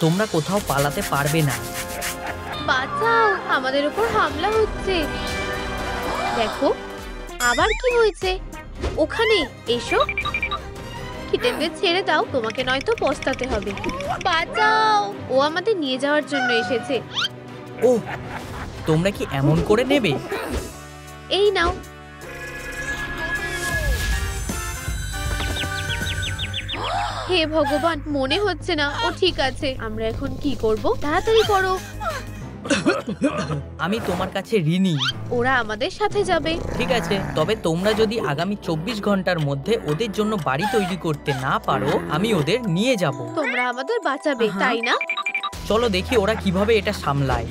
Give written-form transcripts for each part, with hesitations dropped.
তোমরা কোথাও পালাতে পারবে না। বাঁচাও, আমাদের উপর হামলা হচ্ছে। দেখো আবার কি হয়েছে ওখানে। এসো, কিটেনদের ছেড়ে দাও, তোমাকে নয়তো পস্তাতে হবে। বাঁচাও, ও আমাদের নিয়ে যাওয়ার জন্য এসেছে। ও, তোমরা কি এমন করে নেবে? এই নাও। হে ভগবান, মনে হচ্ছে না ও ঠিক আছে। আমরা এখন কি করব? তাড়াতাড়ি করো। আমি তোমার কাছে ঋণী। ওরা আমাদের সাথে যাবে। ঠিক আছে, তবে তোমরা যদি আগামী 24 ঘন্টার মধ্যে ওদের জন্য বাড়ি তৈরি করতে না পারো, আমি ওদের নিয়ে যাব। তোমরা আমাদের বাঁচাবে, তাই না? চলো দেখি ওরা কিভাবে এটা সামলায়।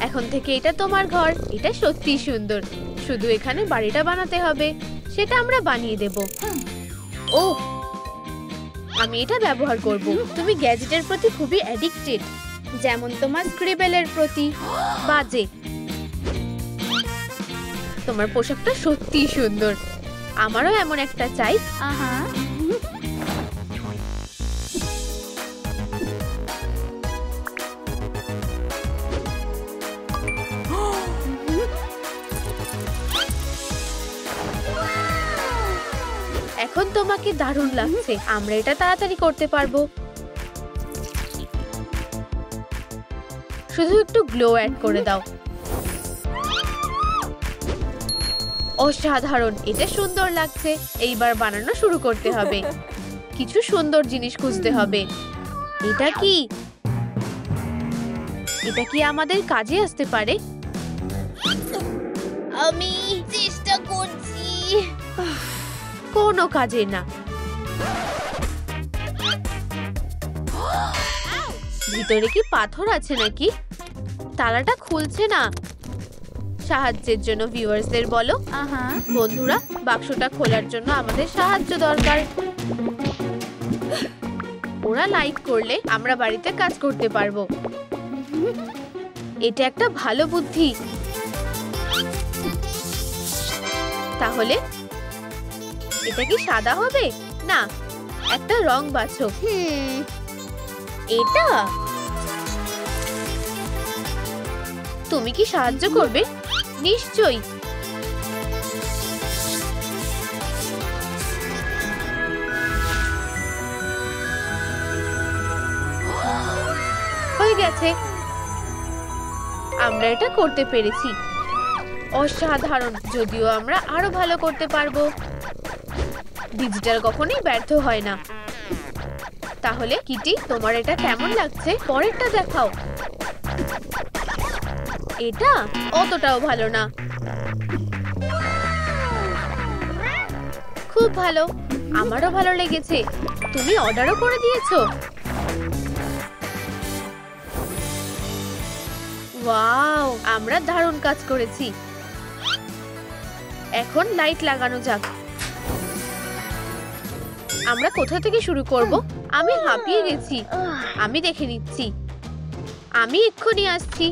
এখন থেকে এটা তোমার ঘর। এটা সত্যিই সুন্দর, শুধু এখানে বাড়িটা বানাতে হবে, সেটা আমরা বানিয়ে দেব। ও, আমি এটা ব্যবহার করব। তুমি গ্যাজেটের প্রতি খুবই অ্যাডিক্টেড, যেমন তোমার স্ক্রিবেলের প্রতি। বাজে। তোমার পোশাকটা সত্যিই সুন্দর, আমারও এমন একটা চাই। এখন তোমাকে দারুণ লাগছে। আমরা এটা তাড়াতাড়ি করতে পারবো। শুধু একটু গ্লো অ্যাড করে দাও। অসাধারণ, এটা সুন্দর লাগছে। এইবার বানানো শুরু করতে হবে। কিছু সুন্দর জিনিস খুঁজতে হবে। এটা কি? এটা কি আমাদের কাজে আসতে পারে? আমি চেষ্টা করছি, কোনো কাজে না। ভিতরে কি পাথর আছে নাকি? তালাটা খুলছে না। সাহায্যের জন্য ভিউয়ার্সদের বলো। বন্ধুরা, বাক্সটা খোলার জন্য আমাদের সাহায্য দরকার। ওরা লাইক করলে আমরা বাড়িতে কাজ করতে পারবো। এটা একটা ভালো বুদ্ধি। তাহলে এটা কি সাদা হবে? না, একটা রং বাছো। এটা তুমি কি সাহায্য করবে? নিশ্চয়ই। হয়ে গেছে, আমরা এটা করতে পেরেছি। অসাধারণ, যদিও আমরা আরো ভালো করতে পারবো। ডিজিটাল কখনোই ব্যর্থ হয় না। তাহলে কিটি, তোমার এটা কেমন লাগছে? পরেরটা দেখাও। এটা অতটাও ভালো না। খুব ভালো, আমারও ভালো লেগেছে। তুমি অর্ডারও করে দিয়েছো। ওয়াও, আমরা দারুণ কাজ করেছি। এখন লাইট লাগানো যাক। আমরা কোথা থেকে শুরু করব? আমি হাঁপিয়ে গেছি। আমি দেখে নিচ্ছি। আমি এক্ষুনি আসছি।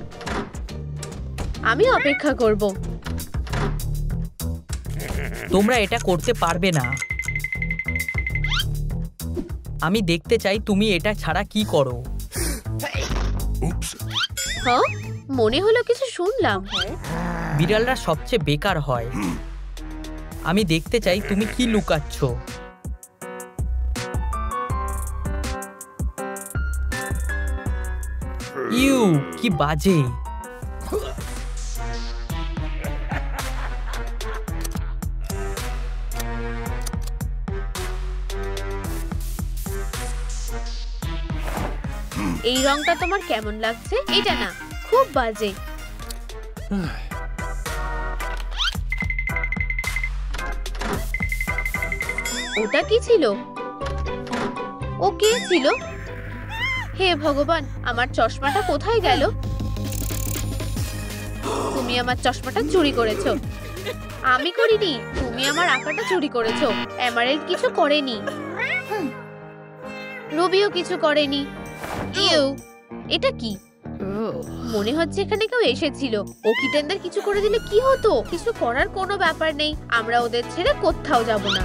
আমি অপেক্ষা করব। তোমরা এটা করতে পারবে না। আমি দেখতে চাই তুমি এটা ছাড়া কি করো। হ্যাঁ, মনে হলো কিছু শুনলাম। বিড়ালরা সবচেয়ে বেকার হয়। আমি দেখতে চাই তুমি কি লুকাচ্ছ। ইউ, কি বাজে। এই রংটা তোমার কেমন লাগছে? এটা না, খুব বাজে। ওটা কি ছিল? ও কে ছিল? হে ভগবান, আমার চশমাটা কোথায় গেল? তুমি আমার চশমাটা চুরি করেছো। আমি করিনি, তুমি আমার আঁকাটা চুরি করেছো। এমারেল্ড কিছু করেনি, রবিও কিছু করেনি। ইউ, এটা কি? মনে হচ্ছে এখানে কেউ এসেছিল। ও কিটেনদের কিছু করে দিলে কি হতো? কিছু করার কোনো ব্যাপার নেই। আমরা ওদের ছেড়ে কোথাও যাব না।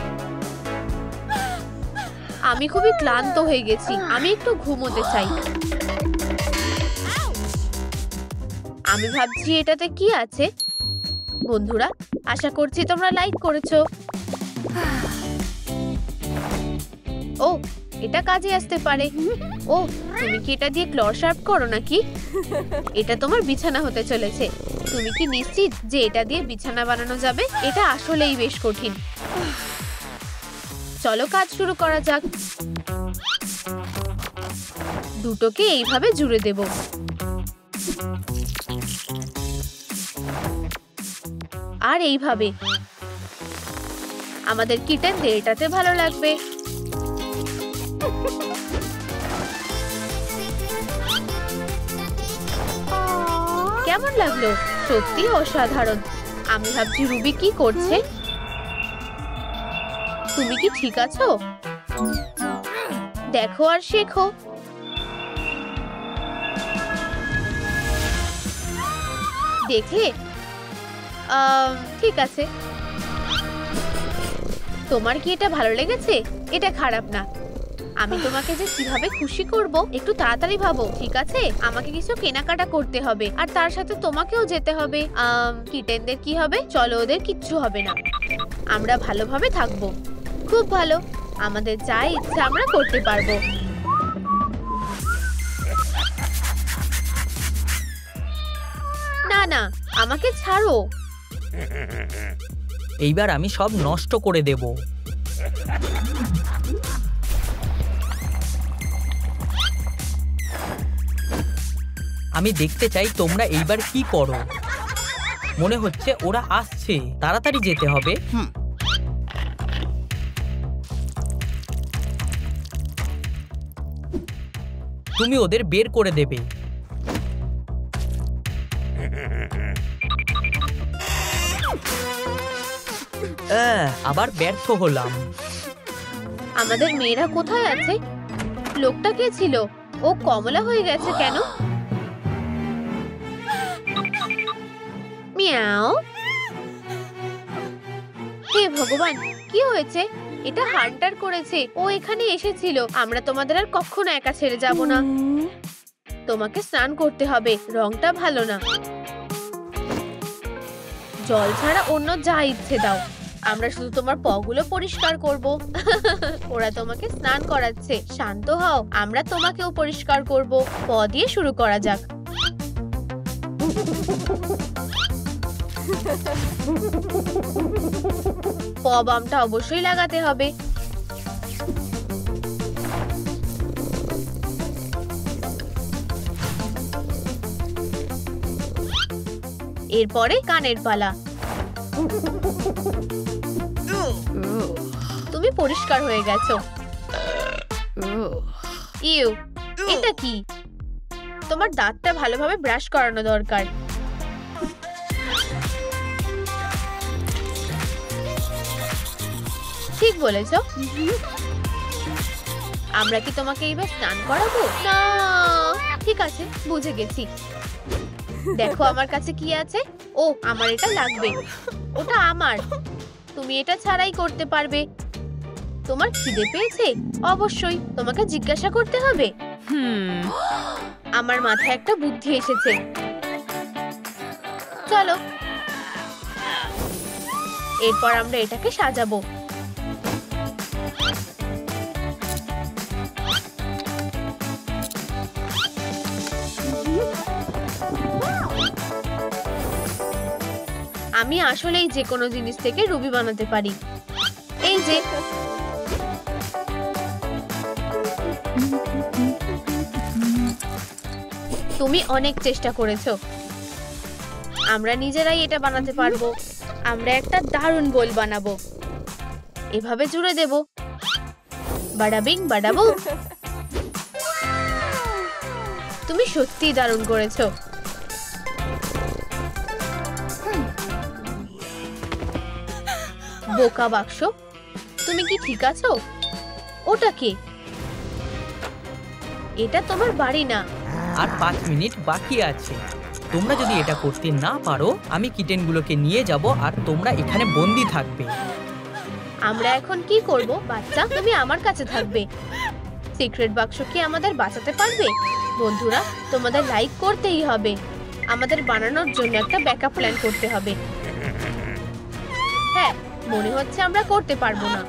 আমি খুবই ক্লান্ত হয়ে গেছি, আমি একটু ঘুমোতে চাই। আমি ভাবছি এটাতে কি আছে। বন্ধুরা, আশা করছি তোমরা লাইক করেছো। ও, এটা কাজে আসতে পারে। ও, তুমি কি এটা দিয়ে ক্লর শার্প করো নাকি? এটা তোমার বিছানা হতে চলেছে। তুমি কি নিশ্চিত যে এটা দিয়ে বিছানা বানানো যাবে? এটা আসলেই বেশ কঠিন। চলো কাজ শুরু করা যাক। দুটোকে এইভাবে জুড়ে দেব। আর এইভাবে আমাদের কিটেনদের এটাতে ভালো লাগবে। কেমন লাগলো? সত্যি অসাধারণ। আমি ভাবছি রুবি কি করছে। তুমি কি ঠিক আছো? দেখো আর শেখো। দেখলে? ঠিক আছে। তোমার কি এটা ভালো লেগেছে? এটা খারাপ না। আমি তোমাকে যে কিভাবে খুশি করব একটু তাড়াতাড়ি ভাবো, ঠিক আছে? আমাকে কিছু কেনাকাটা করতে হবে, আর তার সাথে তোমাকেও যেতে হবে। কিটেনদের কি হবে? চলো, ওদের কিচ্ছু হবে না। আমরা ভালোভাবে থাকবো। খুব ভালো। আমাদের যা ইচ্ছা আমরা করতে পারবো। না না, আমাকে ছাড়ো। এইবার আমি সব নষ্ট করে দেব। আমি দেখতে চাই তোমরা এইবার কি করো। মনে হচ্ছে ওরা আসছে, তাড়াতাড়ি যেতে হবে। তুমি ওদের বের করে দেবে। আবার ব্যর্থ হলাম। আমাদের মেয়েরা কোথায় আছে? লোকটা কে ছিল? ও কমলা হয়ে গেছে কেন? মিয়াও। হে ভগবান, কি হয়েছে? এটা হান্টার করেছে। ও এখানে এসেছিল। আমরা তোমাদের আর কখনো একা ছেড়ে যাব না। তোমাকে স্নান করতে হবে, রংটা ভালো না। জল ছাড়া অন্য যা ইচ্ছে দাও, আমরা শুধু তোমার পগুলো পরিষ্কার করব। ওরা তোমাকে স্নান করাচ্ছে। শান্ত হও, আমরা তোমাকেও পরিষ্কার করব। প দিয়ে শুরু করা যাক। প বামটা অবশ্যই লাগাতে হবে। এরপরে কানের পালা। তুমি পরিষ্কার হয়ে গেছো। ইউ, এটা কি? তোমার দাঁতটা ভালোভাবে ব্রাশ করানো দরকার। ঠিক বলেছো। আমরা কি তোমাকে এইবার স্নান করাবো? না, ঠিক আছে, বুঝে গেছি। দেখো আমার কাছে কি আছে। ও, আমার এটা লাগবে। ওটা আমার। তুমি এটা ছাড়াই করতে পারবে। তোমার খিদে পেয়েছে? অবশ্যই তোমাকে জিজ্ঞাসা করতে হবে। আমার মাথায় একটা বুদ্ধি এসেছে। চলো, এরপর আমরা এটাকে সাজাবো। আমি আসলেই যে কোনো জিনিস থেকে রুবি বানাতে পারি। এই যে, তুমি অনেক চেষ্টা করেছো। আমরা নিজেরাই এটা বানাতে পারবো। আমরা একটা দারুণ বোল বানাবো। এভাবে জুড়ে দেব। বাডাবিং বাডাবু। তুমি সত্যিই দারুণ করেছো। বোকা বাক্স, তুমি কি ঠিক আছো? ওটা কে? এটা তোমার বাড়ি না। আর 5 মিনিট বাকি আছে। তোমরা যদি এটা করতে না পারো, আমি কিটেনগুলোকে নিয়ে যাব আর তোমরা এখানে বন্দি থাকবে। আমরা এখন কি করব? বাচ্চা, তুমি আমার কাছে থাকবে। সিক্রেট বাক্স কি আমাদের বাঁচাতে পারবে? বন্ধুরা, তোমাদের লাইক করতেই হবে। আমাদের বানানোর জন্য একটা ব্যাকআপ প্ল্যান করতে হবে। হ্যাঁ, মনে হচ্ছে আমরা করতে পারবো না।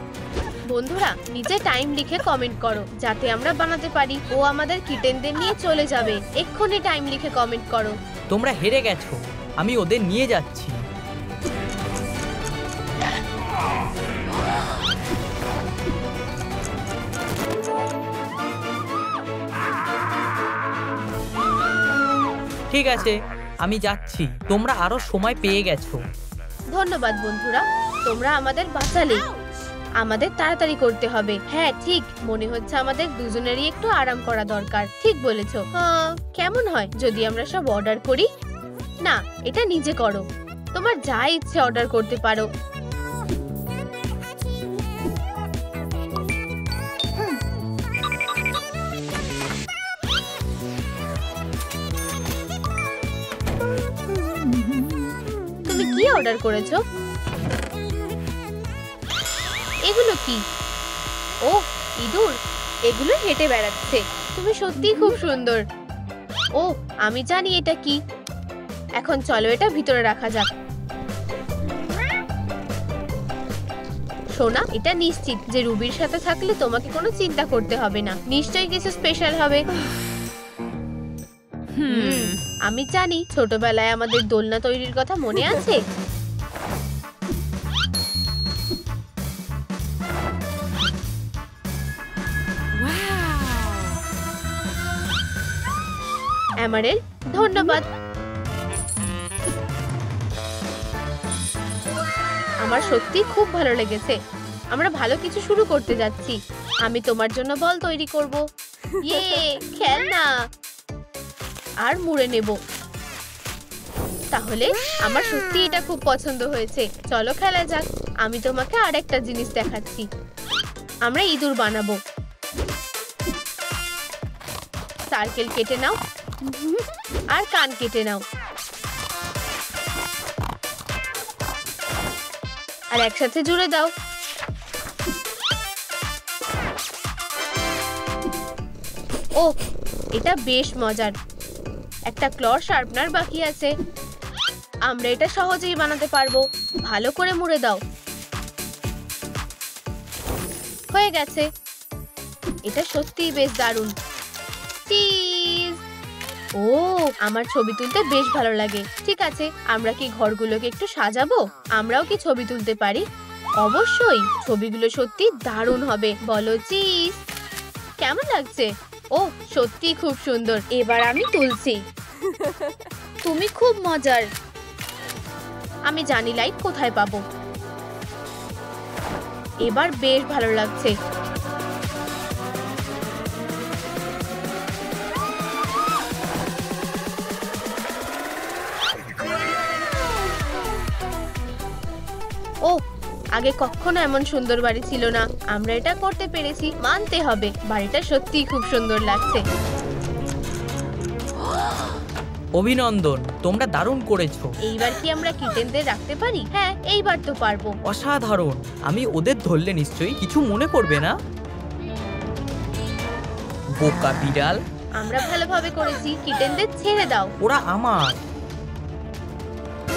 বন্ধুরা, নিচে টাইম লিখে কমেন্ট করো যাতে আমরা বানাতে পারি। ও আমাদের কিটেনদের নিয়ে চলে যাবে। এক্ষুনি টাইম লিখে কমেন্ট করো। তোমরা হেরে গেছো, আমি ওদের নিয়ে যাচ্ছি। ঠিক আছে, আমি যাচ্ছি। তোমরা আরো সময় পেয়ে গেছো। ধন্যবাদ বন্ধুরা, তোমরা আমাদের বাঁচালে। আমাদের তাড়াতাড়ি করতে হবে। হ্যাঁ ঠিক, মনে হচ্ছে আমাদের দুজনেরই একটু আরাম করা দরকার। ঠিক বলেছো। কেমন হয় যদি আমরা সব অর্ডার করি? না, এটা নিজে করো। তোমার যা ইচ্ছে অর্ডার করতে পারো। তুমি কি অর্ডার করেছো? এগুলো কি? ও, ইঁদুর। এগুলো হেঁটে বেড়াচ্ছে। তুমি সত্যিই খুব সুন্দর। ও, আমি জানি এটা কি। এখন চলো এটা ভিতরে রাখা যাক। সোনা, এটা নিশ্চিত যে রুবির সাথে থাকলে তোমাকে কোনো চিন্তা করতে হবে না। নিশ্চয়ই কিছু স্পেশাল হবে। আমি জানি, ছোটবেলায় আমাদের দোলনা তৈরির কথা মনে আছে? এমারেল্ড, ধন্যবাদ। আমার সত্যি খুব ভালো লেগেছে। আমরা ভালো কিছু শুরু করতে যাচ্ছি। আমি তোমার জন্য বল তৈরি করব। ইয়ে, খেলনা আর মুড়ে নেব। তাহলে আমার সত্যি এটা খুব পছন্দ হয়েছে। চলো খেলা যাক। আমি তোমাকে আরেকটা জিনিস দেখাচ্ছি। আমরা ইঁদুর বানাবো। সার্কেল কেটে নাও আর কান কেটে নাও, আর একসাথে জুড়ে দাও। ও, এটা বেশ মজার। একটা ক্লর শার্পনার বাকি আছে। আমরা এটা সহজেই বানাতে পারবো। ভালো করে মুড়ে দাও। হয়ে গেছে। এটা সত্যিই বেশ দারুণ। চিজ। ও, আমার ছবি তুলতে বেশ ভালো লাগে। ঠিক আছে, আমরা কি ঘরগুলোকে একটু সাজাবো? আমরাও কি ছবি তুলতে পারি? অবশ্যই, ছবিগুলো সত্যি দারুণ হবে। বলো চিজ। কেমন লাগছে? ও, সত্যি খুব সুন্দর। এবার আমি তুলছি। তুমি খুব মজার। আমি জানি লাইট কোথায় পাবো। এবার বেশ ভালো লাগছে। ও, আগে কখনো এমন সুন্দর বাড়ি ছিল না। আমরা এটা করতে পেরেছি, মানতে হবে। বাড়িটা সত্যিই খুব সুন্দর লাগছে। অভিনন্দন, তোমরা দারুণ করেছো। এইবার কি আমরা কিটেনদের রাখতে পারি? হ্যাঁ, এইবার তো পারবো। অসাধারণ। আমি ওদের ধরলে নিশ্চয়ই কিছু মনে করবে না। বোকা বিড়াল। আমরা ভালোভাবে করেছি। কিটেনদের ছেড়ে দাও। ওরা আমার।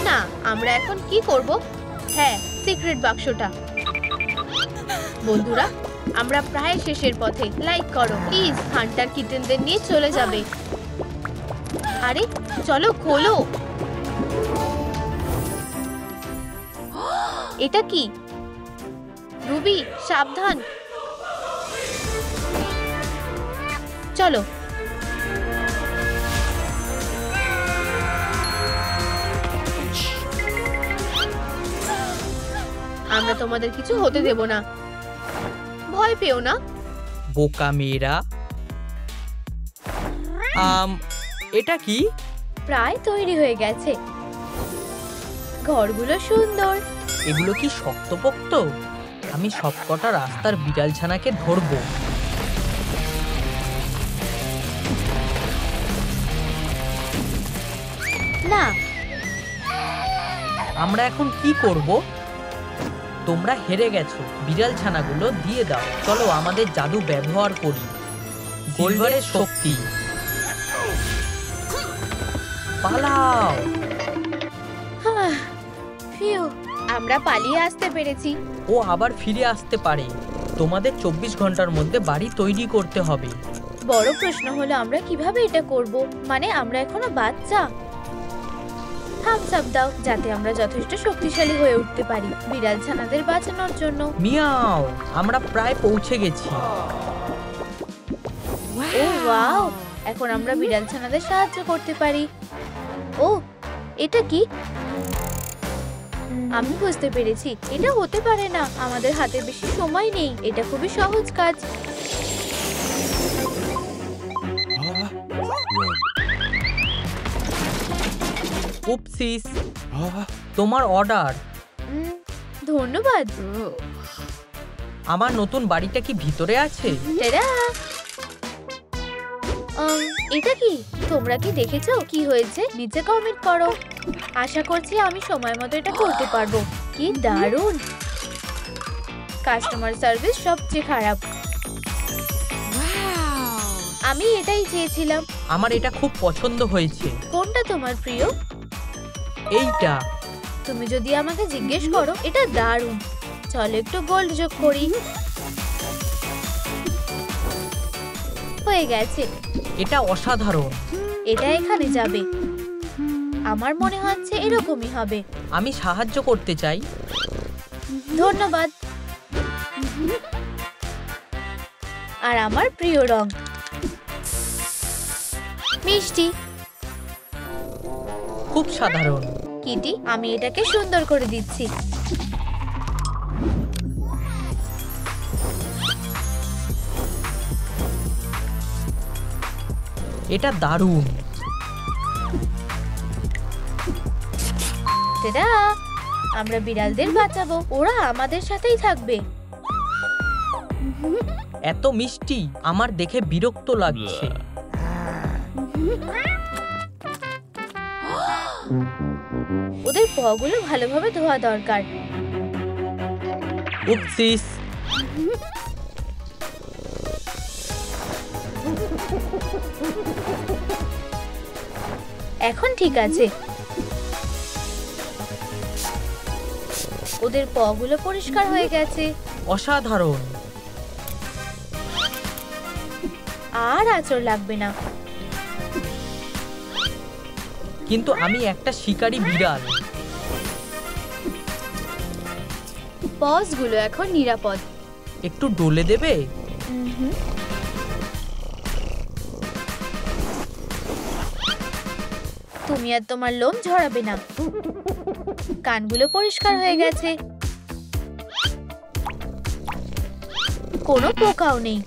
না, আমরা এখন কি করব? হ্যাঁ, সিক্রেট বাক্সটা। বন্ধুরা, আমরা প্রায় শেষের পথে। লাইক করো প্লিজ। হান্টার কিটেনদের নিয়ে চলে যাবে। আরে চলো, খোলো। এটা কি? রুবি, সাবধান। চলো। আমরা তোমাদের কিছু হতে দেব না। ভয় পেও না। বোকা মেয়েরা। এটা কি? প্রায় তৈরি হয়ে গেছে। ঘরগুলো সুন্দর। এগুলো কি শক্তপোক্ত? আমি সবকটা রাস্তার বিড়াল ছানাকে ধরবো। না, আমরা এখন কি করব? তোমরা হেরে গেছো। বিড়াল ছানাগুলো দিয়ে দাও। চলো আমাদের জাদু ব্যবহার করি। গোল্ডারের শক্তি। পালাও। ফিউ, আমরা পালিয়ে আসতে পেরেছি। ও আবার ফিরে আসতে পারে। তোমাদের 24 ঘন্টার মধ্যে বাড়ি তৈরি করতে হবে। বড় প্রশ্ন হলো আমরা কিভাবে এটা করব। মানে আমরা এখনো বাচ্চা। থামস আপ দাও যাতে আমরা যথেষ্ট শক্তিশালী হয়ে উঠতে পারি বিড়াল ছানাদের বাঁচানোর জন্য। মিয়াও, আমরা প্রায় পৌঁছে গেছি। ও ওয়াও, এখন আমরা বিড়াল ছানাদের সাহায্য করতে পারি। ও, এটা কি? আমি বুঝতে পেরেছি, এটা হতে পারে না। আমাদের হাতে বেশি সময় নেই। এটা খুবই সহজ কাজ। উপসিস, তোমার অর্ডার। ধন্যবাদ। আমার নতুন বাড়িটা কি ভিতরে আছে? টাডা! এটা কি? তোমরা কি দেখেছো কি হয়েছে? নিচে কমেন্ট করো। আশা করছি আমি সময় মতো এটা করতে পারবো। কি দারুণ! কাস্টমার সার্ভিস সবচেয়ে খারাপ। আমি এটাই চেয়েছিলাম। আমার এটা খুব পছন্দ হয়েছে। কোনটা তোমার প্রিয়? এইটা। তুমি যদি আমাকে জিজ্ঞেস করো, এটা দারুণ। চলো একটু গোল্ড যোগ করি। হয়ে গেছে। এটা অসাধারণ। এটা এখানে যাবে। আমার মনে হচ্ছে এরকমই হবে। আমি সাহায্য করতে চাই। ধন্যবাদ। আর আমার প্রিয় রং মিষ্টি। খুব সাধারণ। কিটি, আমি এটাকে সুন্দর করে দিচ্ছি। এটা দারুণ। টাডা! আমরা বিড়ালদের বাঁচাবো। ওরা আমাদের সাথেই থাকবে। এত মিষ্টি, আমার দেখে বিরক্ত লাগছে। ওদের পাগুলো ভালোভাবে ধোয়া দরকার। উপসিস, এখন ঠিক আছে। ওদের পাগুলো পরিষ্কার হয়ে গেছে। অসাধারণ। আর আঁচড় লাগবে না। কিন্তু আমি একটা শিকারী বিড়াল। পজগুলো এখন নিরাপদ। একটু ডলে দেবে? তুমি আর তোমার লোম ঝরাবে না। কানগুলো পরিষ্কার হয়ে গেছে। কোনো পোকাও নেই।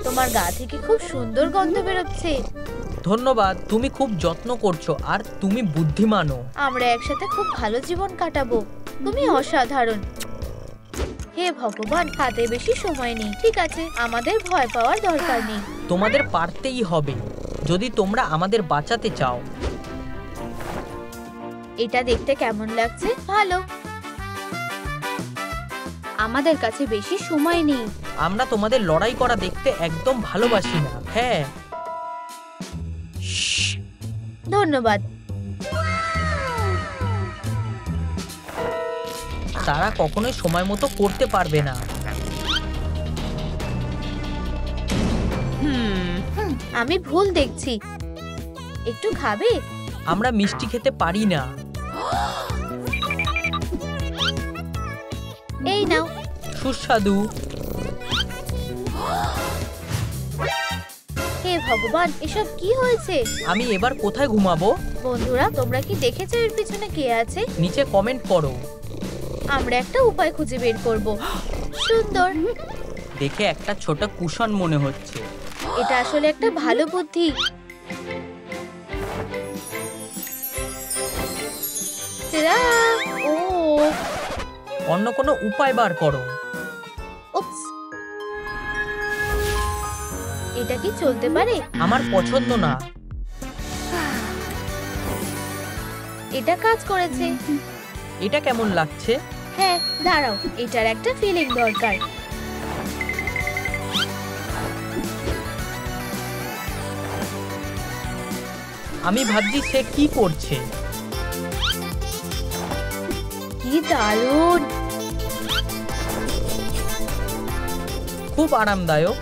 তোমার গা থেকে খুব সুন্দর গন্ধ বেরোচ্ছে। ধন্যবাদ, তুমি খুব যত্ন করছো আর তুমি বুদ্ধিমানও। আমরা একসাথে খুব ভালো জীবন কাটাবো। তুমি অসাধারণ। হে ভগবান, হাতে বেশি সময় নেই। ঠিক আছে, আমাদের ভয় পাওয়ার দরকার নেই। তোমাদের পারতেই হবে যদি তোমরা আমাদের বাঁচাতে চাও। এটা দেখতে কেমন লাগছে? ভালো। আমাদের কাছে বেশি সময় নেই। আমরা তোমাদের লড়াই করা দেখতে একদম ভালোবাসি না। হ্যাঁ। ধন্যবাদ। তারা কখনোই সময় মতো করতে পারবে না। আমি ভুল দেখছি। একটু খাবে? আমরা মিষ্টি খেতে পারি না। এই নাও। সুস্বাদু। হে ভগবান, এসব কি হয়েছে? আমি এবার কোথায় ঘুমাবো? বন্ধুরা, তোমরা কি দেখেছো এর পিছনে কে আছে? নিচে কমেন্ট করো। আমরা একটা উপায় খুঁজে বের করব। সুন্দর। দেখে একটা ছোট কুশন মনে হচ্ছে। এটা আসলে একটা ভালো বুদ্ধি। টাডা! ও, অন্য কোনো উপায় বার করো। উপস। এটা কি চলতে পারে? আমার পছন্দ না। এটা কাজ করেছে। এটা কেমন লাগছে? হ্যাঁ, দাঁড়াও, এটার একটা ফিলিং দরকার। আমি ভাবছি সে কি করছে। কি দারুণ! খুব আরামদায়ক।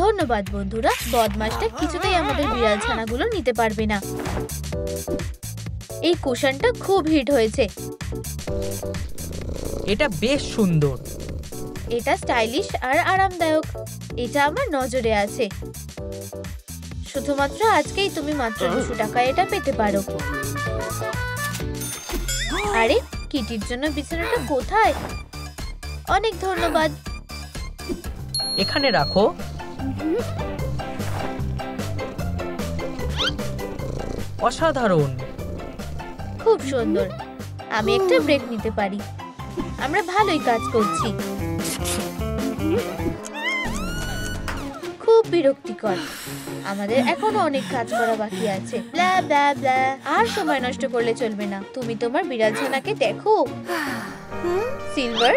ধন্যবাদ বন্ধুরা, বদমাশটা কিছুতেই আমাদের বিড়াল ছানাগুলো নিতে পারবে না। এই কুশনটা খুব হিট হয়েছে। এটা বেশ সুন্দর। এটা স্টাইলিশ আর আরামদায়ক। এটা আমার নজরে আছে। শুধুমাত্র আজকেই তুমি মাত্র 200 টাকায় এটা পেতে পারো। আরে, কিটির জন্য বিছানাটা কোথায়? অনেক ধন্যবাদ। এখানে রাখো। অসাধারণ। খুব সুন্দর। আমি একটা ব্রেক নিতে পারি। আমরা ভালোই কাজ করছি। খুব বিরক্তিকর। আমাদের এখনো অনেক কাজ করা বাকি আছে। ব্লা ব্লা ব্লা। আর সময় নষ্ট করলে চলবে না। তুমি তোমার বিড়াল ছানাকে দেখো। সিলভার,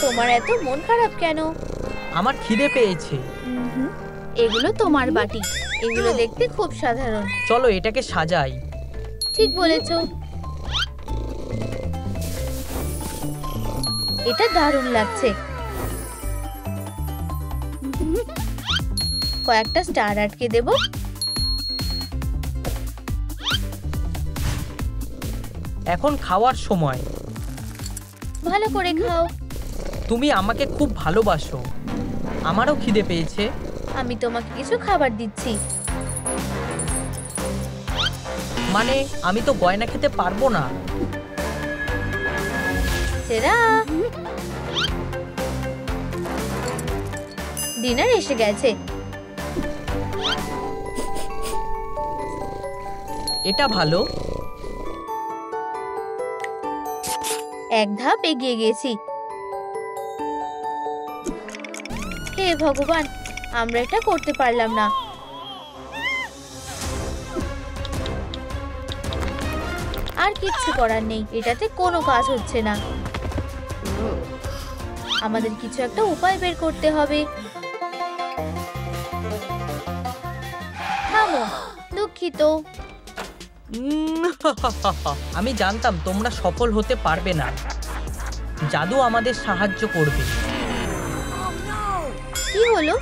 তোমার এত মন খারাপ কেন? আমার খিদে পেয়েছে। এগুলো তোমার বাটি। এগুলো দেখতে খুব সাধারণ। চলো এটাকে সাজাই। ঠিক বলেছো। এটা দারুণ লাগছে। কয়েকটা স্টার আটকে দেব। এখন খাওয়ার সময়। ভালো করে খাও। তুমি আমাকে খুব ভালোবাসো। আমারও খিদে পেয়েছে। আমি তোমাকে কিছু খাবার দিচ্ছি। মানে আমি তো গয়না খেতে পারবো না। সেরা, ডিনার এসে গেছে। এটা ভালো। এক ধাপ এগিয়ে গেছি। হে ভগবান, আমরা এটা করতে পারলাম না। আর কিচ্ছু করার নেই, এটাতে কোনো কাজ হচ্ছে না। আমাদের কিছু একটা উপায় বের করতে হবে। থামো, দুঃখিত। আমি জানতাম তোমরা সফল হতে পারবে না। জাদু আমাদের সাহায্য করবে। কি হলো?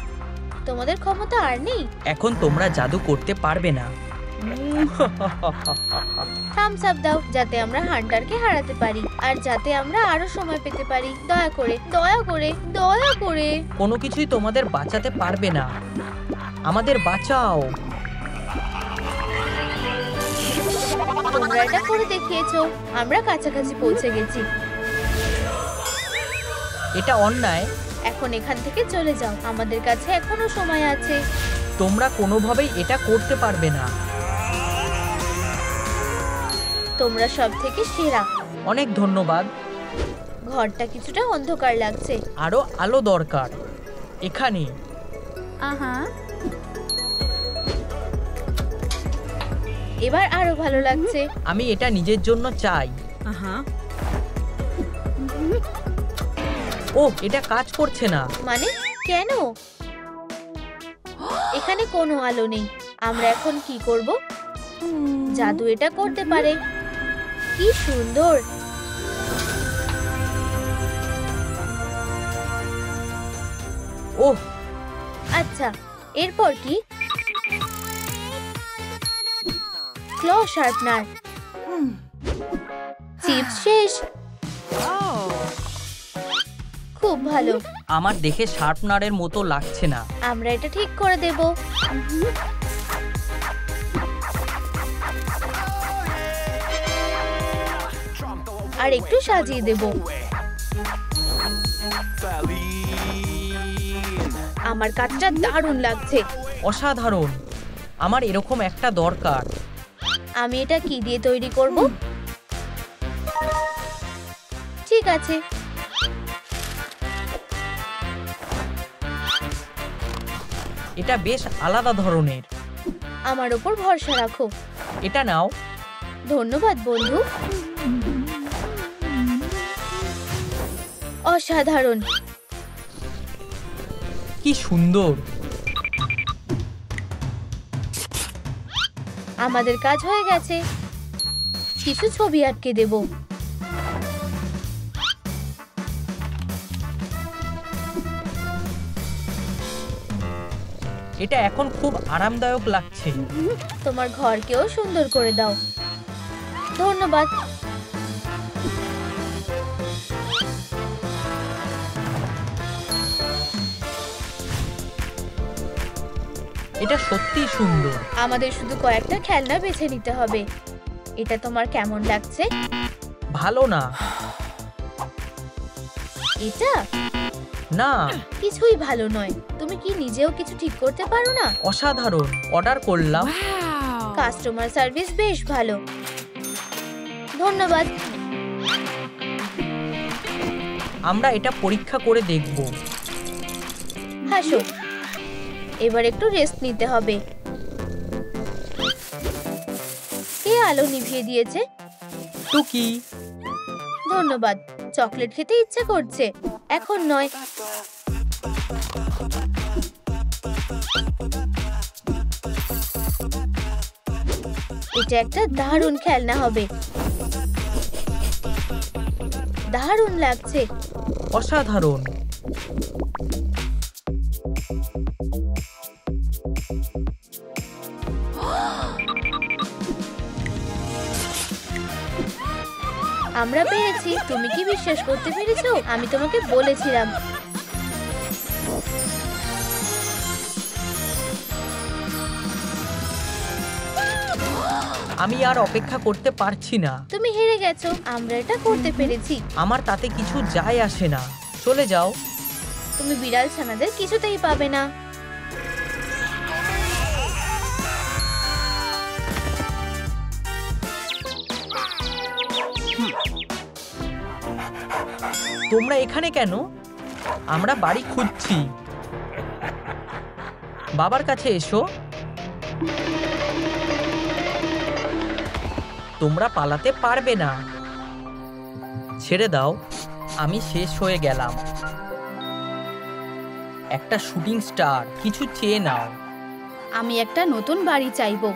তোমাদের ক্ষমতা আর নেই? এখন তোমরা জাদু করতে পারবে না। থামস আপ দাও, যাতে আমরা হান্টারকে হারাতে পারি আর যাতে আমরা আরো সময় পেতে পারি। দয়া করে, দয়া করে, দয়া করে। কোনো কিছুই তোমাদের বাঁচাতে পারবে না। আমাদের বাঁচাও। তোমরা এটা করে দেখিয়েছো। আমরা কাছাকাছি পৌঁছে গেছি। এটা অন্যায়। এখন এখান থেকে চলে যাও। আমাদের কাছে এখনো সময় আছে। তোমরা কোনোভাবেই এটা করতে পারবে না। তোমরা সব থেকে সেরা। অনেক ধন্যবাদ। ঘরটা কিছুটা অন্ধকার লাগছে। আরো আলো দরকার। এখানে। এবার আরো ভালো লাগছে। আমি এটা নিজের জন্য চাই। ও, এটা কাজ করছে না। মানে কেন? এখানে কোনো আলো নেই। আমরা এখন কি করব? জাদু এটা করতে পারে। কি সুন্দর। ওহ, আচ্ছা, এরপর কি? ক্ল শার্পনার। চিপস শেষ। খুব ভালো। আমার দেখে শার্পনারের মতো লাগছে না। আমরা এটা ঠিক করে দেব। আর একটু সাজিয়ে দেব। আমার কাজটা দারুণ লাগছে। অসাধারণ। আমার এরকম একটা দরকার। আমি এটা কি দিয়ে তৈরি করব? ঠিক আছে। এটা বেশ আলাদা ধরনের। আমার ওপর ভরসা রাখো। এটা নাও। ধন্যবাদ বন্ধু। অসাধারণ। কি সুন্দর। আমাদের কাজ হয়ে গেছে। কিছু ছবি আটকে দেব। এটা এখন খুব আরামদায়ক লাগছে। তোমার ঘরকেও সুন্দর করে দাও। ধন্যবাদ। এটা সত্যিই সুন্দর। আমাদের শুধু কয়েকটা খেলনা বেছে নিতে হবে। এটা তোমার কেমন লাগছে? ভালো না। এটা না, কিছুই ভালো নয়। তুমি কি নিজেও কিছু ঠিক করতে পারো না? অসাধারণ। অর্ডার করলাম। কাস্টমার সার্ভিস বেশ ভালো। ধন্যবাদ। আমরা এটা পরীক্ষা করে দেখব। হাসো। এবার একটু রেস্ট নিতে হবে। কে আলো নিভিয়ে দিয়েছে? টুকি। ধন্যবাদ। চকলেট খেতে ইচ্ছে করছে। এখন নয়। এটা একটা দারুণ খেলনা হবে। দারুণ লাগছে। অসাধারণ। আমরা পেরেছি। তুমি কি বিশ্বাস করতে পেরেছো? আমি তোমাকে বলেছিলাম। আমি আর অপেক্ষা করতে পারছি না। তুমি হেরে গেছো। আমরা এটা করতে পেরেছি। আমার তাতে কিছু যায় আসে না। চলে যাও। তুমি বিড়াল ছানাদের কিছুতেই পাবে না। তোমরা এখানে কেন? আমরা বাড়ি খুঁজছি। বাবার কাছে এসো। তোমরা পালাতে পারবে না। ছেড়ে দাও। আমি শেষ হয়ে গেলাম। একটা শুটিং স্টার। কিছু চেয়ে নাও। আমি একটা নতুন বাড়ি চাইবো।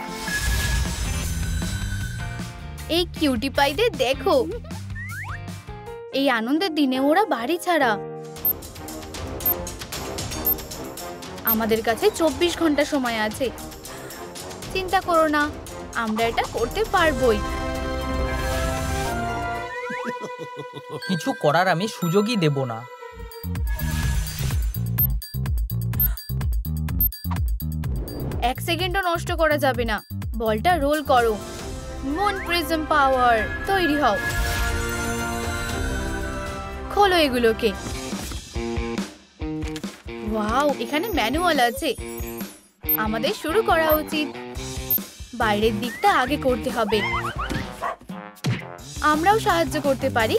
এই কিউটি পাইদের দেখো। এই আনন্দের দিনে ওরা বাড়ি ছাড়া। আমাদের কাছে 24 ঘন্টা সময় আছে। চিন্তা করো না, আমরা এটা করতে পারবোই। কিছু করার আমি সুযোগই দেব না। এক সেকেন্ডও নষ্ট করা যাবে না। বলটা রোল করো। মুন প্রিজম পাওয়ার। তৈরি হও। খোলো এগুলোকে। ওয়াও, এখানে ম্যানুয়াল আছে। আমাদের শুরু করা উচিত। বাইরের দিকটা আগে করতে হবে। আমরাও সাহায্য করতে পারি।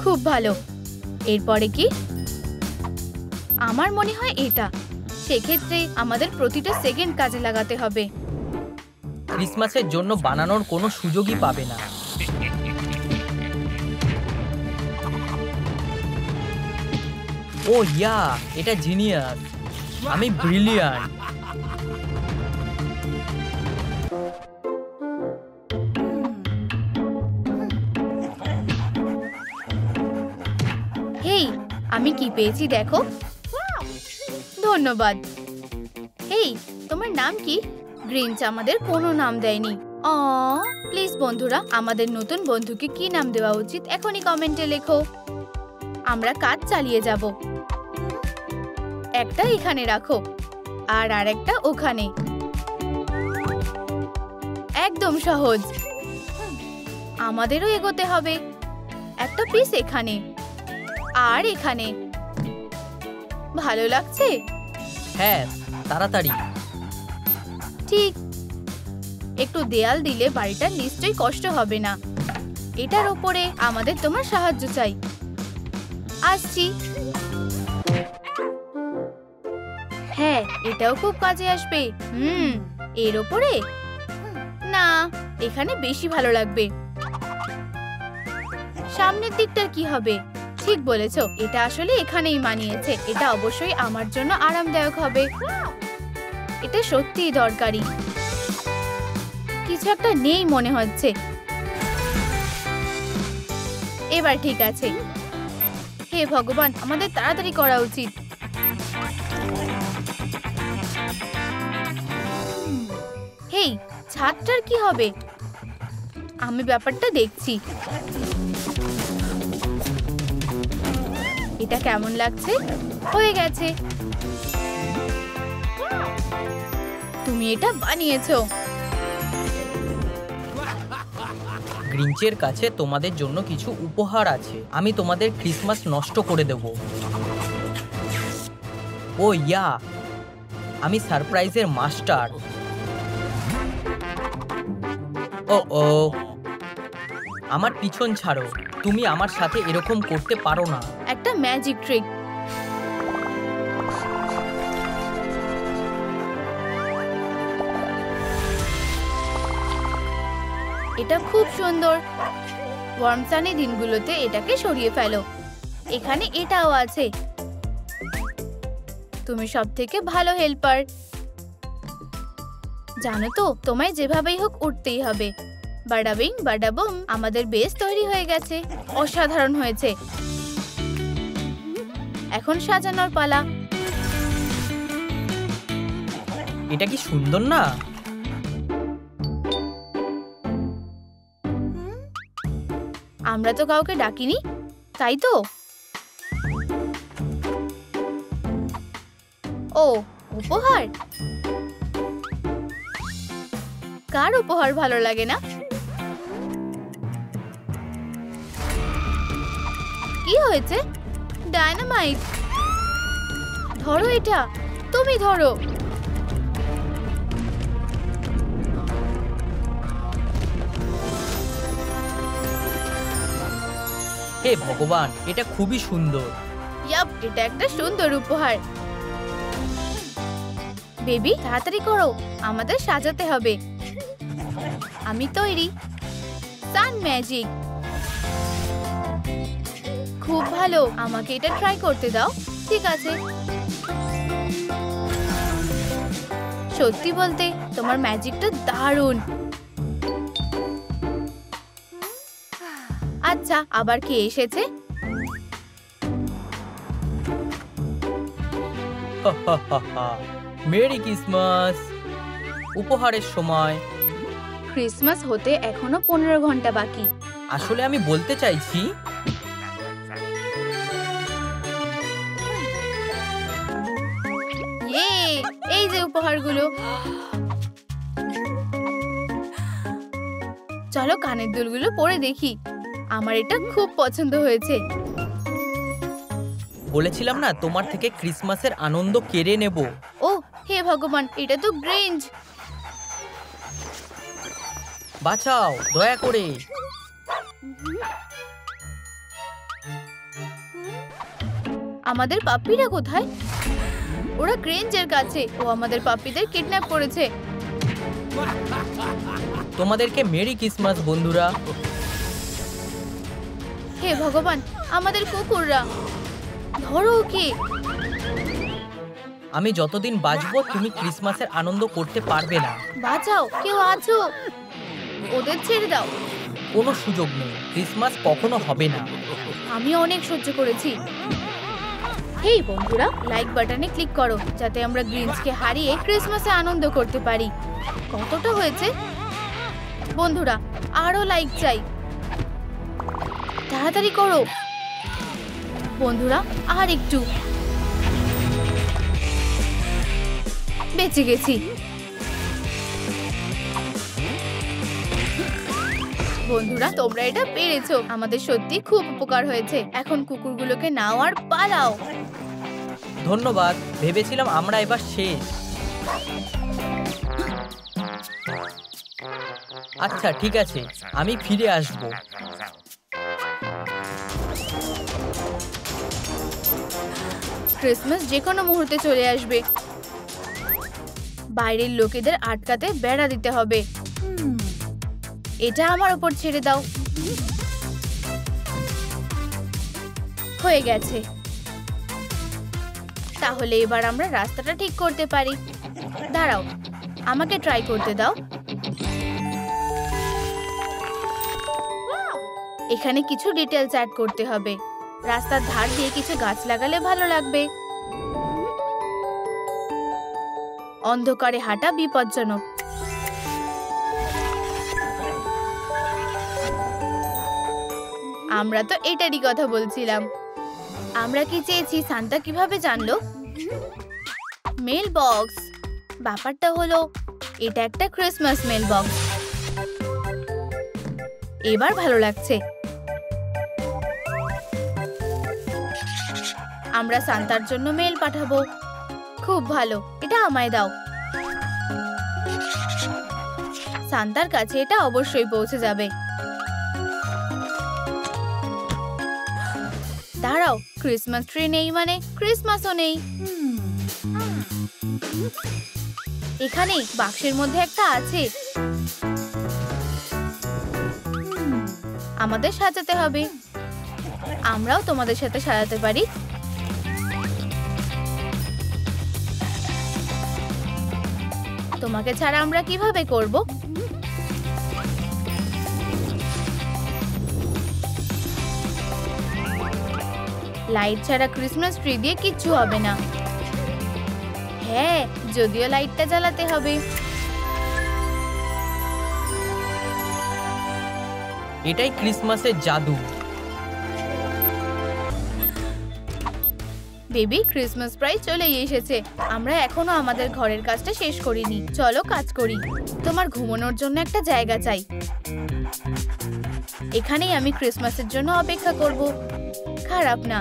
খুব ভালো। এরপরে কি? আমার মনে হয় এটা। সেক্ষেত্রে আমাদের প্রতিটা সেকেন্ড কাজে লাগাতে হবে। ক্রিসমাসের জন্য বানানোর কোনো সুযোগই পাবে না। ও ইয়া, এটা জিনিয়াস। আমি ব্রিলিয়ান্ট। হেই, আমি কি পেয়েছি দেখো। ধন্যবাদ। হেই, তোমার নাম কি? গ্রিনচ আমাদের কোনো নাম দেয়নি। প্লিজ বন্ধুরা, আমাদের নতুন বন্ধুকে কি নাম দেওয়া উচিত এখনই কমেন্টে লেখো। আমরা কাজ চালিয়ে যাব। একটা এখানে রাখো আর আরেকটা ওখানে। একদম সহজ। আমাদেরও এগোতে হবে। একটা পিস এখানে আর এখানে। ভালো লাগছে? হ্যাঁ, তাড়াতাড়ি। ঠিক। একটু দেয়াল দিলে বাড়িটা নিশ্চয়ই কষ্ট হবে না। এটার ওপরে আমাদের তোমার সাহায্য চাই। আসছি। এটাও খুব কাজে আসবে। এর ওপরে না, এখানে বেশি ভালো লাগবে। সামনের দিকটার কি হবে? ঠিক বলেছো, এটা আসলে এখানেই মানিয়েছে। এটা অবশ্যই আমার জন্য আরামদায়ক হবে। এটা সত্যিই দরকারি। কিছু একটা নেই মনে হচ্ছে। এবার ঠিক আছে। হে ভগবান, আমাদের তাড়াতাড়ি করা উচিত। হেই, ছাদটার কি হবে? আমি ব্যাপারটা দেখছি। এটা কেমন লাগছে? হয়ে গেছে। তুমি এটা বানিয়েছো। গ্রিঞ্চের কাছে তোমাদের জন্য কিছু উপহার আছে। আমি তোমাদের ক্রিসমাস নষ্ট করে দেব। ও ইয়া, আমি সারপ্রাইজের মাস্টার। ও ও, আমার পিছন ছাড়ো। তুমি আমার সাথে এরকম করতে পারো না। একটা ম্যাজিক ট্রিক। এটা খুব সুন্দর। ওয়ার্ম সানি দিনগুলোতে এটাকে সরিয়ে ফেলো। এখানে এটাও আছে। তুমি সবথেকে ভালো হেল্পার। জানো তো, তোমায় যেভাবেই হোক উঠতেই হবে। বাডাবিং বাডাবুম, আমাদের বেস তৈরি হয়ে গেছে। অসাধারণ হয়েছে। এখন সাজানোর পালা। এটা কি সুন্দর না? আমরা তো কাউকে ডাকিনি, তাই তো? ও, উপহার। কার উপহার ভালো লাগে না? কি হয়েছে? ডায়নামাইট। ধরো এটা, তুমি ধরো। হে ভগবান, এটা খুবই সুন্দর। ইয়াপ, এটা একটা সুন্দর উপহার। বেবি, তাড়াতাড়ি করো, আমাদের সাজাতে হবে। আমি তৈরি। সান ম্যাজিক। খুব ভালো, আমাকে এটা ট্রাই করতে দাও। ঠিক আছে। সত্যি বলতে, তোমার ম্যাজিকটা দারুণ। আচ্ছা, আবার কে এসেছে? Merry Christmas. উপহারের সময়। ক্রিসমাস হতে এখনো 15 ঘন্টা বাকি। আসলে আমি বলতে চাইছি, এই যে উপহারগুলো। চলো কানের দুলগুলো পরে দেখি। আমার এটা খুব পছন্দ হয়েছে। বলেছিলাম না তোমার থেকে ক্রিসমাসের আনন্দ কেড়ে নেব। ও হে ভগবান, এটা তো গ্রিঞ্চ। বাঁচাও দয়া করে। আমাদের পাপ্পিরা কোথায়? ওরা গ্রিঞ্চের কাছে। ও আমাদের পাপ্পিদের কিডন্যাপ করেছে। তোমাদেরকে মেরি ক্রিসমাস বন্ধুরা। হে ভগবান, আমাদের কুকুররা। ধরো ওকে। আমি যতদিন বাঁচবো তুমি ক্রিসমাসের আনন্দ করতে পারবে না। বাঁচাও, কেউ আছো? ওদের ছেড়ে দাও। কোনো সুযোগ নেই, ক্রিসমাস কখনো হবে না। আমি অনেক সহ্য করেছি। হেই বন্ধুরা, লাইক বাটনে ক্লিক করো যাতে আমরা গ্রিঞ্চকে হারিয়ে ক্রিসমাসে আনন্দ করতে পারি। কতটা হয়েছে বন্ধুরা? আরো লাইক চাই, তাড়াতাড়ি করো বন্ধুরা। আর একটু। বেঁচে গেছি। বন্ধুরা, তোমরা এটা পেরেছো। আমাদের সত্যি খুব উপকার হয়েছে। এখন কুকুরগুলোকে নাও আর পালাও। ধন্যবাদ, ভেবেছিলাম আমরা এবার শেষ। আচ্ছা ঠিক আছে, আমি ফিরে আসব। ক্রিসমাস যে কোনো মুহূর্তে চলে আসবে। বাইরের লোকেদের আটকাতে বেড়া দিতে হবে। এটা আমার উপর ছেড়ে দাও। হয়ে গেছে। তাহলে এবার আমরা রাস্তাটা ঠিক করতে পারি। দাঁড়াও, আমাকে ট্রাই করতে দাও। এখানে কিছু ডিটেলস অ্যাড করতে হবে। রাস্তার ধার দিয়ে কিছু গাছ লাগালে ভালো লাগবে। অন্ধকারে হাঁটা বিপজ্জনক। আমরা তো এটারই কথা বলছিলাম। আমরা কি চেয়েছি সান্তা কিভাবে জানলো? Mail box. ব্যাপারটা হলো এটা একটা ক্রিসমাস মেল বক্স। এবার ভালো লাগছে। আমরা সান্তার জন্য মেল পাঠাবো। খুব ভালো, এটা আমায় দাও। সান্তার কাছে এটা অবশ্যই পৌঁছে যাবে। দাঁড়াও, ক্রিসমাস ট্রি নেই মানে ক্রিসমাসও নেই। এখানে বাক্সের মধ্যে একটা আছে। আমাদের সাজাতে হবে। আমরাও তোমাদের সাথে সাজাতে পারি। তোমাকে ছাড়া আমরা কিভাবে করব? লাইট ছাড়া ক্রিসমাস ট্রি দিয়ে কিচ্ছু হবে না। হ্যাঁ, যদিও লাইটটা জ্বালাতে হবে। এটাই ক্রিসমাসের জাদু। বেবি, ক্রিসমাস প্রায় চলেই এসেছে। আমরা এখনো আমাদের ঘরের কাজটা শেষ করিনি। চলো কাজ করি। তোমার ঘুমানোর জন্য একটা জায়গা চাই। এখানেই আমি ক্রিসমাসের জন্য অপেক্ষা করব। খারাপ না,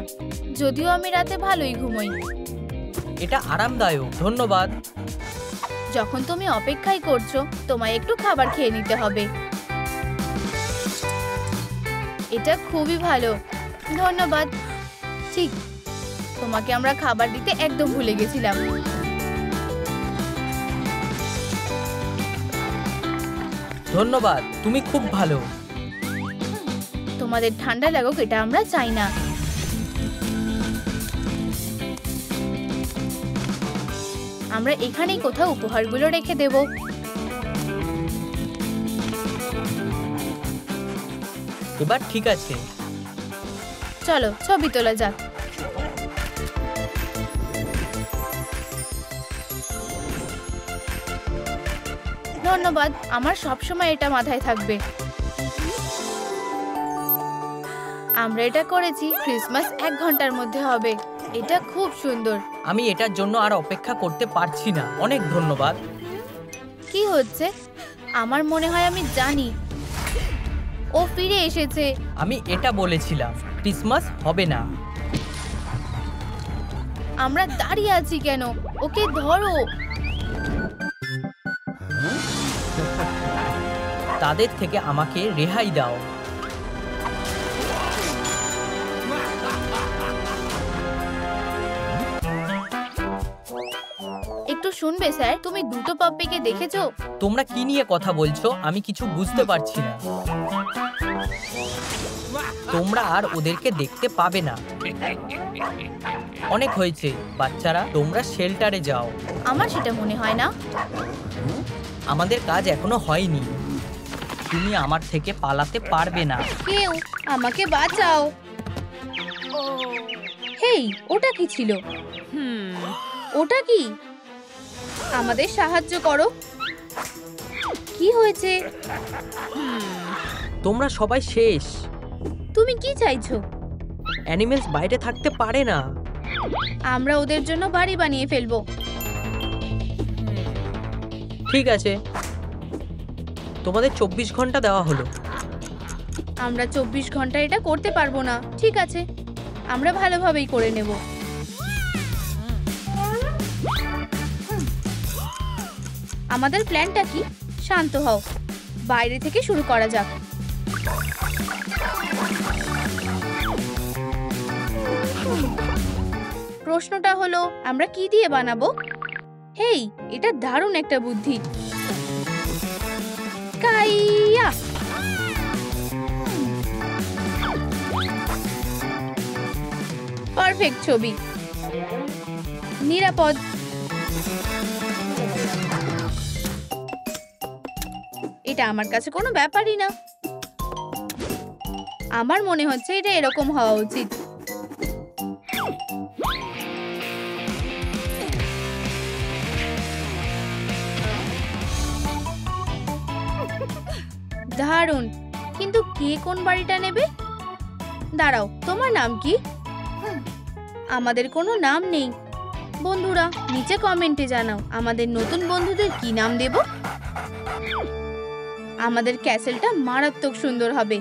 যদিও আমি রাতে ভালোই ঘুমোই। এটা আরামদায়ক। ধন্যবাদ। যখন তুমি অপেক্ষাই করছো, তোমায় একটু খাবার খেয়ে নিতে হবে। এটা খুবই ভালো। ধন্যবাদ। ঠিক, তোমাকে আমরা খাবার দিতে একদম ভুলে গেছিলাম। ধন্যবাদ, তুমি খুব ভালো। তোমাদের ঠান্ডা লাগুক এটা আমরা চাই না। আমরা এখানেই কোথাও উপহারগুলো রেখে দেব। এবার ঠিক আছে। চলো ছবি তোলা যাক। ধন্যবাদ, আমার সবসময় এটা মাথায় থাকবে। আমরা এটা করেছি। ক্রিসমাস 1 ঘন্টার মধ্যে হবে। এটা খুব সুন্দর। আমি এটার জন্য আর অপেক্ষা করতে পারছি না। অনেক ধন্যবাদ। কি হচ্ছে? আমার মনে হয় আমি জানি। ও ফিরে এসেছে। আমি এটা বলেছিলাম, ক্রিসমাস হবে না। আমরা দাঁড়িয়ে আছি কেন? ওকে ধরো। তাদের থেকে আমাকে রেহাই দাও। একটু শুনবে স্যার, তুমি দুটো পাপ্পিকে দেখেছো? তোমরা কি নিয়ে কথা বলছো? আমি কিছু বুঝতে পারছি না। তোমরা আর ওদেরকে দেখতে পাবে না। অনেক হয়েছে বাচ্চারা, তোমরা শেল্টারে যাও। আমার সেটা মনে হয় না। আমাদের কাজ এখনো হয়নি। তুমি আমার থেকে পালাতে পারবে না। কেউ আমাকে বাঁচাও। হেই, ওটা কি ছিল? ওটা কি? আমাদের সাহায্য করো। কি হয়েছে? তোমরা সবাই শেষ। তুমি কি চাইছো? অ্যানিমেলস বাইরে থাকতে পারে না। আমরা ওদের জন্য বাড়ি বানিয়ে ফেলবো। ঠিক আছে, তোমাদের 24 ঘন্টা দেওয়া হলো। আমরা 24 ঘন্টা এটা করতে পারবো না। ঠিক আছে, আমরা ভালোভাবেই করে নেব। আমাদের প্ল্যানটা কি? শান্ত হও, বাইরে থেকে শুরু করা যাক। প্রশ্নটা হলো আমরা কি দিয়ে বানাবো? হেই, এটা দারুণ একটা বুদ্ধি। কাইয়া! পারফেক্ট ছবি, নিরাপদ। এটা আমার কাছে কোনো ব্যাপারই না। আমার মনে হচ্ছে এটা এরকম হওয়া উচিত। দারুণ, কিন্তু কে কোন বাড়িটা নেবে? দাঁড়াও, তোমার নাম কি? আমাদের কোনো নাম নেই। বন্ধুরা, নিচে কমেন্টে জানাও আমাদের নতুন বন্ধুদের কি নাম দেব। আমাদের ক্যাসেলটা মারাত্মক সুন্দর হবে।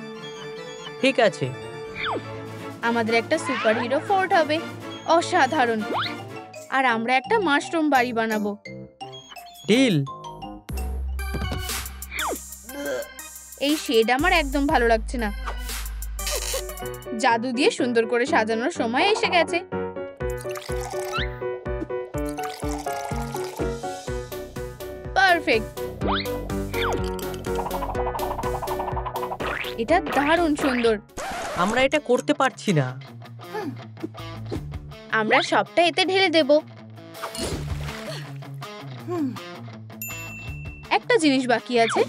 ঠিক আছে। আমাদের একটা সুপারহিরো ফোর্ট হবে, অসাধারণ। আর আমরা একটা মাশরুম বাড়ি বানাবো। ডিল। এই শেড আমার একদম ভালো লাগছে না। জাদু দিয়ে সুন্দর করে সাজানোর সময় এসে গেছে। পারফেক্ট। এটা দারুণ সুন্দর। আমরা এটা করতে পারছি না। আমরা সবটা এতে ঢেলে দেব। একটা জিনিস বাকি আছে।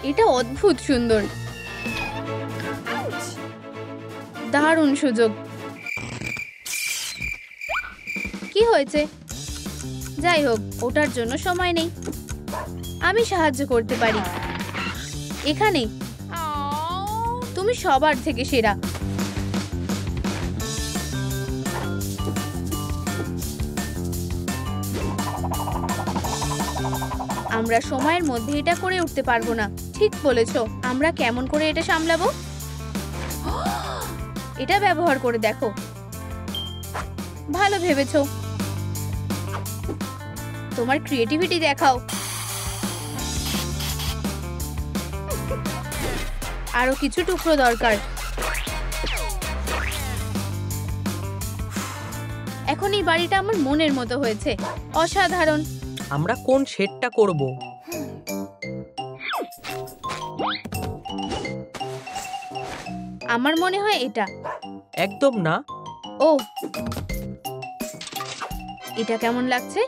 এটা অদ্ভুত সুন্দর। দারুণ সুযোগ। কি হয়েছে? যাই হোক, ওটার জন্য সময় নেই। আমি সাহায্য করতে পারি। এখানে তুমি সবার থেকে সেরা। আমরা সময়ের মধ্যে এটা করে উঠতে পারবো না। ঠিক বলেছো। আমরা কেমন করে এটা সামলাবো? এটা ব্যবহার করে দেখো। ভালো ভেবেছো। তোমার ক্রিয়েটিভিটি দেখাও। আরো কিছু টুকরো দরকার। এখন এই বাড়িটা আমার মনের মতো হয়েছে। অসাধারণ। আমরা কোন শেডটা করব? আমার মনে হয় এটা। একদম না। ও, এটা কেমন লাগছে?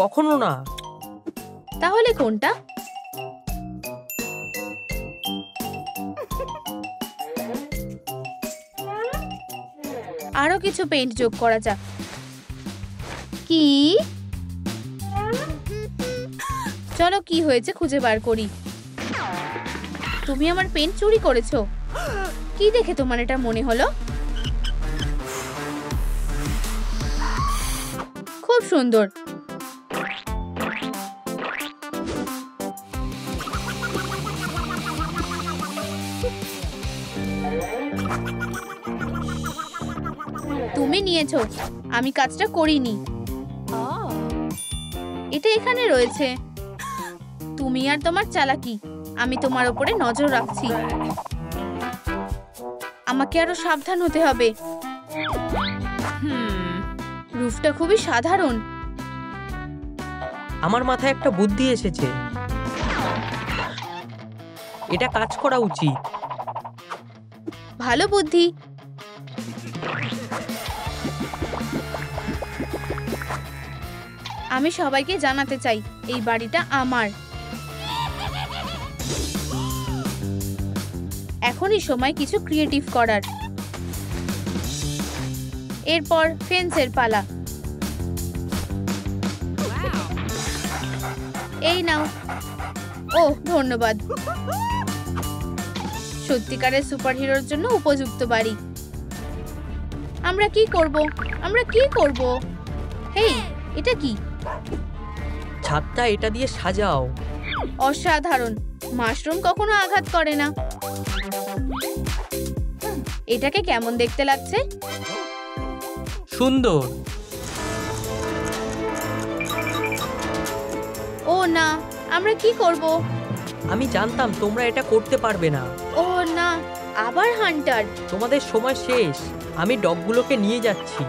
কখনো না। তাহলে কোনটা? আরো কিছু পেইন্ট যোগ করা যাক। কি? চলো, কি হয়েছে খুঁজে বার করি। তুমি আমার পেন চুরি করেছো। কি দেখে তোমার এটা মনে হলো? খুব সুন্দর। তুমি নিয়েছো, আমি কাজটা করিনি। এটা এখানে রয়েছে। তুমি আর তোমার চালাকি। আমি তোমার উপরে নজর রাখছি। আমাকে আরো সাবধান হতে হবে। রুফটা খুবই সাধারণ। আমার মাথায় একটা বুদ্ধি এসেছে। এটা কাজ করা উচিত। ভালো বুদ্ধি। আমি সবাইকে জানাতে চাই এই বাড়িটা আমার। এখনই সময় কিছু ক্রিয়েটিভ করার। এরপর ফেন্সের পালা। এই নাও। ও, ধন্যবাদ। সত্যিকারের সুপারহিরোর জন্য উপযুক্ত বাড়ি। আমরা কি করব? আমরা কি করব? হেই, এটা কি? ছাদটা এটা দিয়ে সাজাও। অসাধারণ। মাশরুম কখনো আঘাত করে না। এটাকে কেমন দেখতে লাগছে? সুন্দর। ও না, আমরা কি করব? আমি জানতাম তোমরা এটা করতে পারবে না। ও না, আবার হান্টার। তোমাদের সময় শেষ, আমি ডগগুলোকে নিয়ে যাচ্ছি।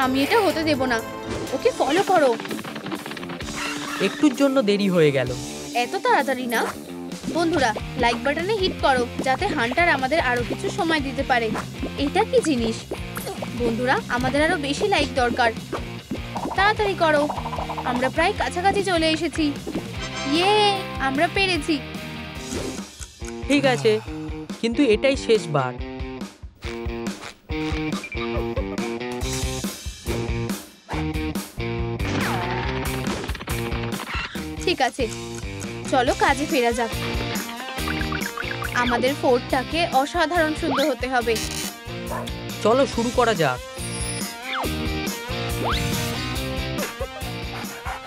আমি এটা হতে দেব না, ওকে ফলো করো। একটুর জন্য দেরি হয়ে গেল। এত তাড়াতাড়ি না। বন্ধুরা, লাইক বাটনে হিট করো যাতে হান্টার আমাদের আরো কিছু সময় দিতে পারে। এটা কি জিনিস? বন্ধুরা, আমাদের আরো বেশি লাইক দরকার। তাড়াতাড়ি করো, আমরা প্রায় কাছাকাছি চলে এসেছি। ইয়ে, আমরা পেরেছি। ঠিক আছে, কিন্তু এটাই শেষবার। ঠিক আছে, চলো কাজে ফেরা যাক। আমাদের ফোর্টটাকে অসাধারণ সুন্দর হতে হবে। চলো শুরু করা যাক।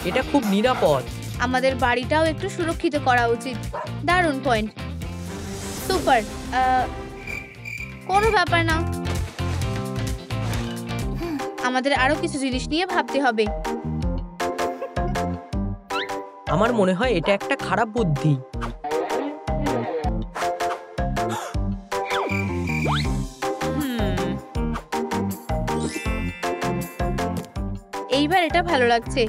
এটা খুব নিরাপদ। আমাদের বাড়িটাও একটু সুরক্ষিত করা উচিত। দারুণ পয়েন্ট, সুপার। কোনো ব্যাপার না, আমাদের আরো কিছু জিনিস নিয়ে ভাবতে হবে। আমার মনে হয় এটা একটা খারাপ বুদ্ধি। এইবার এটা ভালো লাগছে।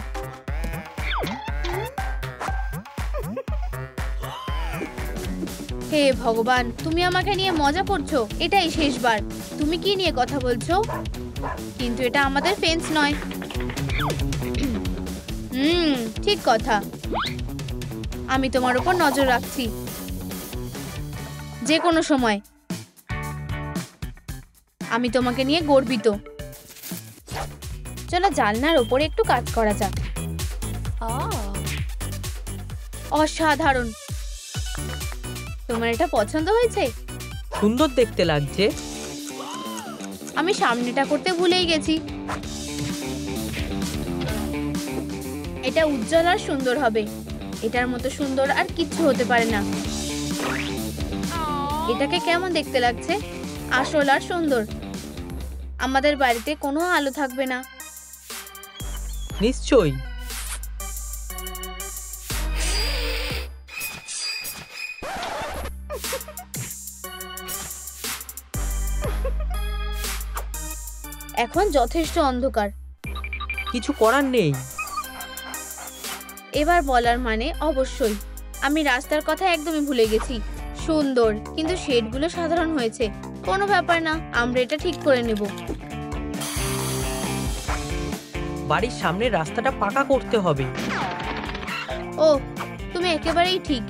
হে ভগবান, তুমি আমাকে নিয়ে মজা করছো? এটাই শেষবার। তুমি কি নিয়ে কথা বলছো? কিন্তু এটা আমাদের ফেন্স নয়। ঠিক কথা। আমি তোমার উপর নজর রাখছি, যে কোনো সময়। আমি তোমাকে নিয়ে গর্বিত। চলো জানলার ওপরে একটু কাজ করা যাক। অসাধারণ। তোমার এটা পছন্দ হয়েছে? সুন্দর দেখতে লাগছে। আমি সামনেটা করতে ভুলেই গেছি। এটা উজ্জ্বল আর সুন্দর হবে। এটার মতো সুন্দর আর কিচ্ছু হতে পারে না। এটাকে কেমন দেখতে লাগছে? আসল আর সুন্দর। আমাদের বাড়িতে কোনো আলো থাকবে না। নিশ্চয়ই। এখন যথেষ্ট অন্ধকার। কিছু করার নেই। এবার বলার মানে অবশ্যই। আমি রাস্তার কথা একদমই ভুলে গেছি। সুন্দর, কিন্তু শেডগুলো সাধারণ হয়েছে। কোনো ব্যাপার না, আমরা এটা ঠিক করে নেব। বাড়ির সামনে রাস্তাটা পাকা করতে হবে। ও, তুমি একেবারেই ঠিক।